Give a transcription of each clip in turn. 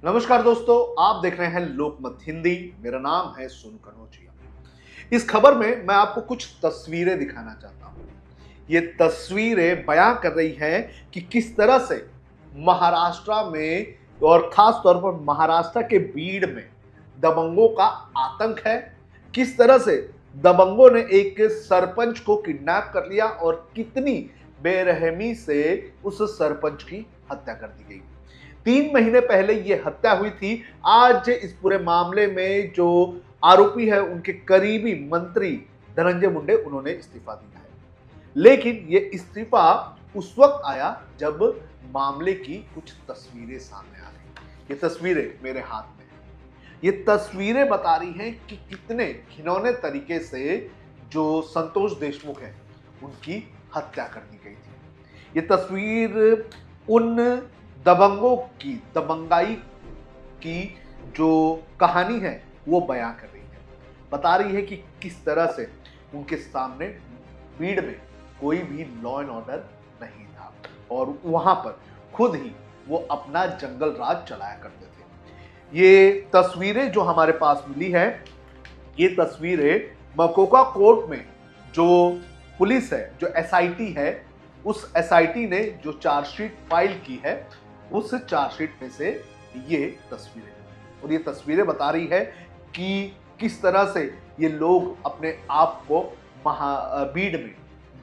नमस्कार दोस्तों, आप देख रहे हैं लोकमत हिंदी। मेरा नाम है सोनू कनौजिया। इस खबर में मैं आपको कुछ तस्वीरें दिखाना चाहता हूं। ये तस्वीरें बयां कर रही हैं कि किस तरह से महाराष्ट्र में और खास तौर पर महाराष्ट्र के बीड़ में दबंगों का आतंक है। किस तरह से दबंगों ने एक सरपंच को किडनैप कर लिया और कितनी बेरहमी से उस सरपंच की हत्या कर दी गई। 3 महीने पहले यह हत्या हुई थी। आज इस पूरे मामले में जो आरोपी है उनके करीबी मंत्री धनंजय मुंडे, उन्होंने इस्तीफा दिया है। लेकिन ये इस्तीफा उस वक्त आया जब मामले की कुछ तस्वीरें सामने आ गई। ये तस्वीरें मेरे हाथ में हैं। ये तस्वीरें बता रही हैं कि कितने घिनौने तरीके से जो संतोष देशमुख है उनकी हत्या कर दी गई थी। ये तस्वीर उन दबंगों की दबंगाई की जो कहानी है वो बयां कर रही है। बता रही है कि किस तरह से उनके सामने भीड़ में कोई भी लॉ एंड ऑर्डर नहीं था और वहां पर खुद ही वो अपना जंगल राज चलाया करते थे। ये तस्वीरें जो हमारे पास मिली है, ये तस्वीरें मकोका कोर्ट में जो पुलिस है, जो एसआईटी है, उस एसआईटी ने जो चार्जशीट फाइल की है उस चार्जशीट में से ये तस्वीरें, और ये तस्वीरें बता रही है कि किस तरह से ये लोग अपने आप को भीड़ में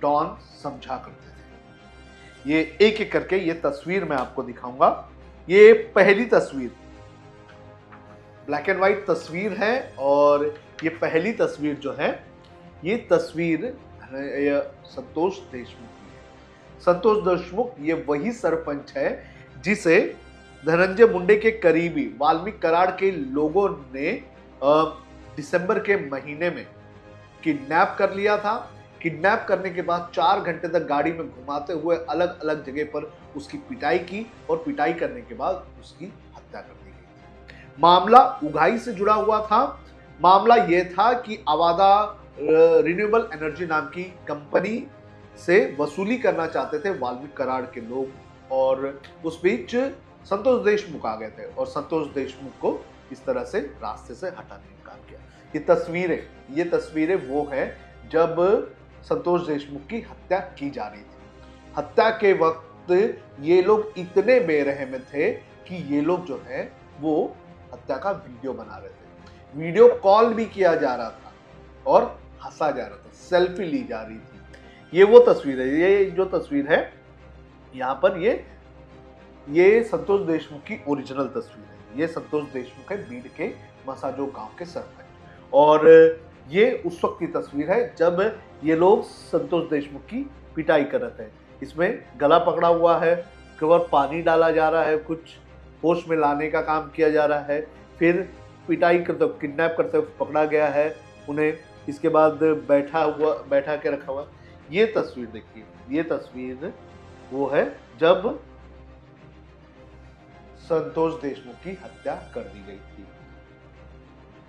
डॉन समझा करते थे। ये एक एक करके ये तस्वीर मैं आपको दिखाऊंगा। ये पहली तस्वीर ब्लैक एंड व्हाइट तस्वीर है और ये पहली तस्वीर जो है ये तस्वीर संतोष देशमुख की है। संतोष देशमुख ये वही सरपंच है जिसे धनंजय मुंडे के करीबी वाल्मीकि कराड़ के लोगों ने दिसंबर के महीने में किडनैप कर लिया था। किडनैप करने के बाद 4 घंटे तक गाड़ी में घुमाते हुए अलग अलग जगह पर उसकी पिटाई की और पिटाई करने के बाद उसकी हत्या कर दी गई। मामला उगाई से जुड़ा हुआ था। मामला यह था कि अवादा रिन्यूएबल एनर्जी नाम की कंपनी से वसूली करना चाहते थे वाल्मीकि कराड़ के लोग, और उस बीच संतोष देशमुख आ गए थे और संतोष देशमुख को इस तरह से रास्ते से हटाने का काम किया। ये तस्वीरें वो है जब संतोष देशमुख की हत्या की जा रही थी। हत्या के वक्त ये लोग इतने बेरहम थे कि ये लोग जो है वो हत्या का वीडियो बना रहे थे। वीडियो कॉल भी किया जा रहा था और हंसा जा रहा था, सेल्फी ली जा रही थी। ये वो तस्वीर है। ये जो तस्वीर है यहाँ पर ये संतोष देशमुख की ओरिजिनल तस्वीर है। ये संतोष देशमुख है बीड़ के मसाजो गांव के सरपंच, और ये उस वक्त की तस्वीर है जब ये लोग संतोष देशमुख की पिटाई कर रहे थे। इसमें गला पकड़ा हुआ है, केवल पानी डाला जा रहा है, कुछ होश में लाने का काम किया जा रहा है, फिर पिटाई करते किडनैप करते हुए पकड़ा गया है उन्हें। इसके बाद बैठा के रखा हुआ। ये तस्वीर देखिए, ये तस्वीर वो है जब संतोष देशमुख की हत्या कर दी गई थी।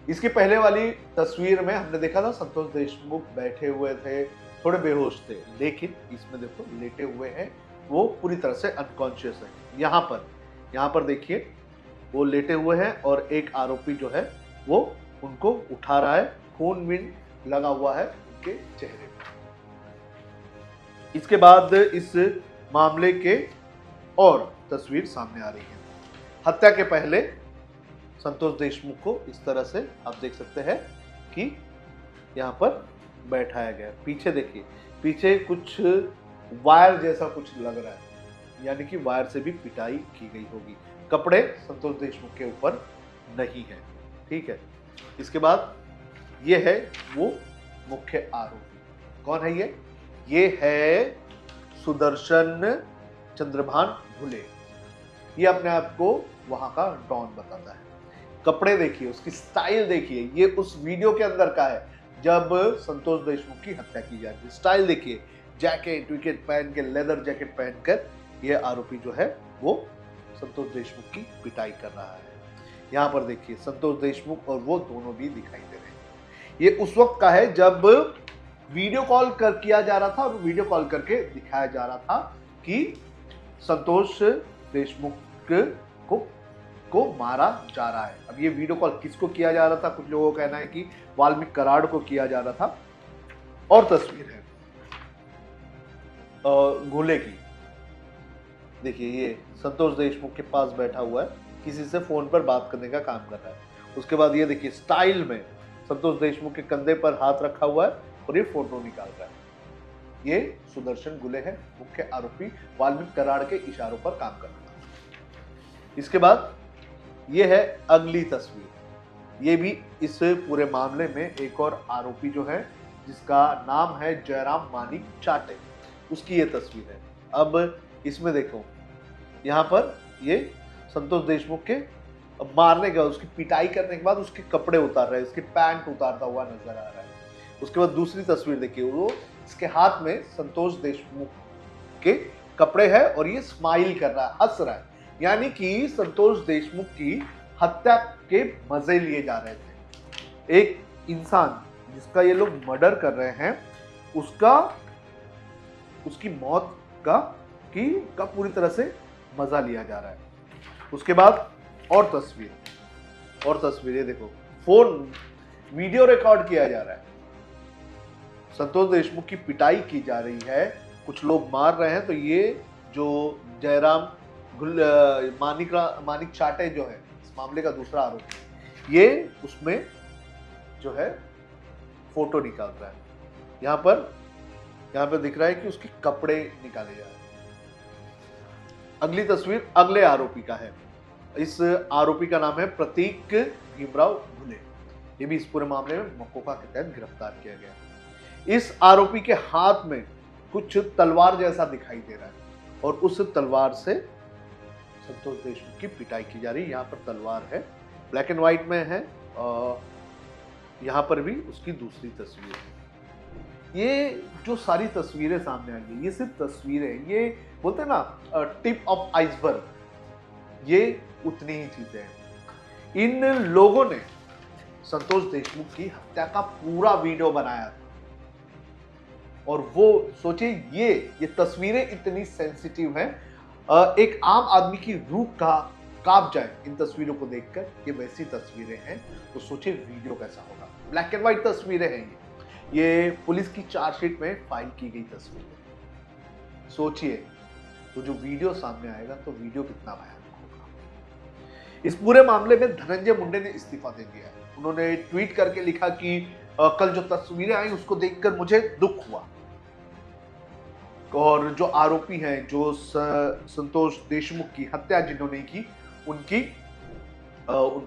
इसकी पहले वाली तस्वीर में हमने देखा था संतोष देशमुख बैठे हुए थे, थोड़े बेहोश थे, लेकिन इसमें देखो लेटे हुए हैं, वो पूरी तरह से अनकॉन्शियस है। यहाँ पर देखिए वो लेटे हुए हैं और एक आरोपी जो है वो उनको उठा रहा है, खून विन लगा हुआ है उनके चेहरे पर। इसके बाद इस मामले के और तस्वीर सामने आ रही है। हत्या के पहले संतोष देशमुख को इस तरह से आप देख सकते हैं कि यहाँ पर बैठाया गया। पीछे देखिए, पीछे कुछ वायर जैसा कुछ लग रहा है, यानी कि वायर से भी पिटाई की गई होगी। कपड़े संतोष देशमुख के ऊपर नहीं है, ठीक है। इसके बाद ये है वो मुख्य आरोपी। कौन है ये है सुदर्शन चंद्रभान भुले। ये अपने आप को वहां का डॉन बताता है। कपड़े देखिए, उसकी स्टाइल देखिए, ये उस वीडियो के अंदर का है जब संतोष देशमुख की हत्या की जा रही है। स्टाइल देखिए, जैकेट विकेट पहन के, लेदर जैकेट पहनकर ये आरोपी जो है वो संतोष देशमुख की पिटाई कर रहा है। यहाँ पर देखिए संतोष देशमुख और वो दोनों भी दिखाई दे रहे हैं। ये उस वक्त का है जब वीडियो कॉल किया जा रहा था और वीडियो कॉल करके दिखाया जा रहा था कि संतोष देशमुख को को मारा जा रहा है। अब ये वीडियो कॉल किसको किया जा रहा था? कुछ लोगों का कहना है कि वाल्मीकि कराड़ को किया जा रहा था। और तस्वीर है घुले की। देखिए ये संतोष देशमुख के पास बैठा हुआ है, किसी से फोन पर बात करने का काम कर रहा है। उसके बाद ये देखिए स्टाइल में संतोष देशमुख के कंधे पर हाथ रखा हुआ है और ये फोटो निकाल रहा है। ये सुदर्शन घुले है, मुख्य आरोपी वाल्मीकि कराड़ के इशारों पर काम कर रहा है। इसके बाद ये है अगली तस्वीर। ये भी इस पूरे मामले में एक और आरोपी जो है, जिसका नाम है जयराम मानिक चाटे, उसकी ये तस्वीर है। अब इसमें देखो, यहाँ पर ये संतोष देशमुख के मारने के बाद, उसकी पिटाई करने के बाद उसके कपड़े उतार रहे हैं, उसकी पैंट उतारता हुआ नजर आ रहा है। उसके बाद दूसरी तस्वीर देखिए, वो इसके हाथ में संतोष देशमुख के कपड़े हैं और ये स्माइल कर रहा है, हंस रहा है, यानी कि संतोष देशमुख की हत्या के मजे लिए जा रहे थे। एक इंसान जिसका ये लोग मर्डर कर रहे हैं, उसकी मौत का पूरी तरह से मजा लिया जा रहा है। उसके बाद और तस्वीर ये देखो, फोन वीडियो रिकॉर्ड किया जा रहा है, संतोष देशमुख की पिटाई की जा रही है, कुछ लोग मार रहे हैं। तो ये जो जयराम मानिक चाटे जो है इस मामले का दूसरा आरोपी, ये उसमें जो है फोटो निकाल रहा है। यहाँ पर दिख रहा है कि उसके कपड़े निकाले जा रहे हैं। अगली तस्वीर अगले आरोपी का है। इस आरोपी का नाम है प्रतीक भीमराव घुले। ये भी इस पूरे मामले में मकोका के तहत गिरफ्तार किया गया। इस आरोपी के हाथ में कुछ तलवार जैसा दिखाई दे रहा है और उस तलवार से संतोष देशमुख की पिटाई की जा रही है। यहाँ पर तलवार है, ब्लैक एंड व्हाइट में है। यहाँ पर भी उसकी दूसरी तस्वीर है। ये जो सारी तस्वीरें सामने आई है, ये सिर्फ तस्वीरें, ये बोलते हैं ना टिप ऑफ आइसबर्ग, ये उतनी ही चीजें हैं। इन लोगों ने संतोष देशमुख की हत्या का पूरा वीडियो बनाया था और वो सोचिए, ये तस्वीरें इतनी सेंसिटिव हैं, एक आम आदमी की रूह का कांप जाए इन तस्वीरों को देखकर। ये वैसी तस्वीरें हैं, तो सोचिए वीडियो कैसा होगा। ब्लैक एंड व्हाइट तस्वीरें हैं ये पुलिस की चार्जशीट में फाइल की गई तस्वीरें। सोचिए तो जो वीडियो सामने आएगा तो वीडियो कितना भयानक होगा। इस पूरे मामले में धनंजय मुंडे ने इस्तीफा दे दिया है। उन्होंने ट्वीट करके लिखा कि कल जो तस्वीरें आई उसको देखकर मुझे दुख हुआ और जो आरोपी हैं, जो संतोष देशमुख की हत्या जिन्होंने की, उन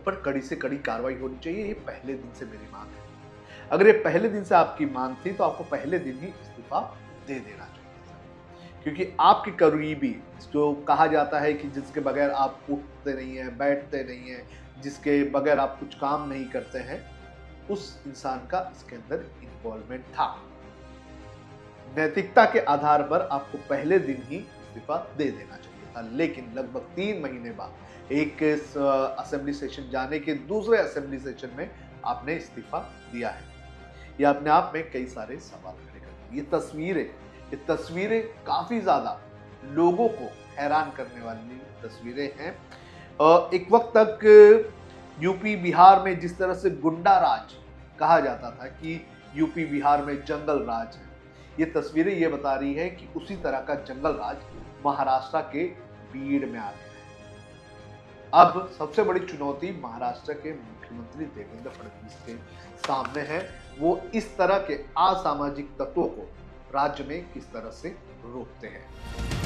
पर कड़ी से कड़ी कार्रवाई होनी चाहिए। ये पहले दिन से मेरी मांग है। अगर ये पहले दिन से आपकी मांग थी तो आपको पहले दिन ही इस्तीफा दे देना चाहिए, क्योंकि आपके करीबी, जो कहा जाता है कि जिसके बगैर आप उठते नहीं हैं, बैठते नहीं हैं, जिसके बगैर आप कुछ काम नहीं करते हैं, उस इंसान का इसके अंदर इन्वॉल्वमेंट था। नैतिकता के आधार पर आपको पहले दिन ही इस्तीफा दे देना चाहिए था, लेकिन लगभग 3 महीने बाद एक असेंबली सेशन जाने के दूसरे असेंबली सेशन में आपने इस्तीफा दिया है। ये अपने आप में कई सारे सवाल खड़े करते हैं। ये तस्वीरें काफी ज्यादा लोगों को हैरान करने वाली तस्वीरें हैं। एक वक्त तक यूपी बिहार में जिस तरह से गुंडा राज कहा जाता था कि यूपी बिहार में जंगल राज है, ये तस्वीरें ये बता रही है कि उसी तरह का जंगल राज महाराष्ट्र के बीड़ में आ गया है। अब सबसे बड़ी चुनौती महाराष्ट्र के मुख्यमंत्री देवेंद्र फडणवीस के सामने है। वो इस तरह के असामाजिक तत्वों को राज्य में किस तरह से रोकते हैं।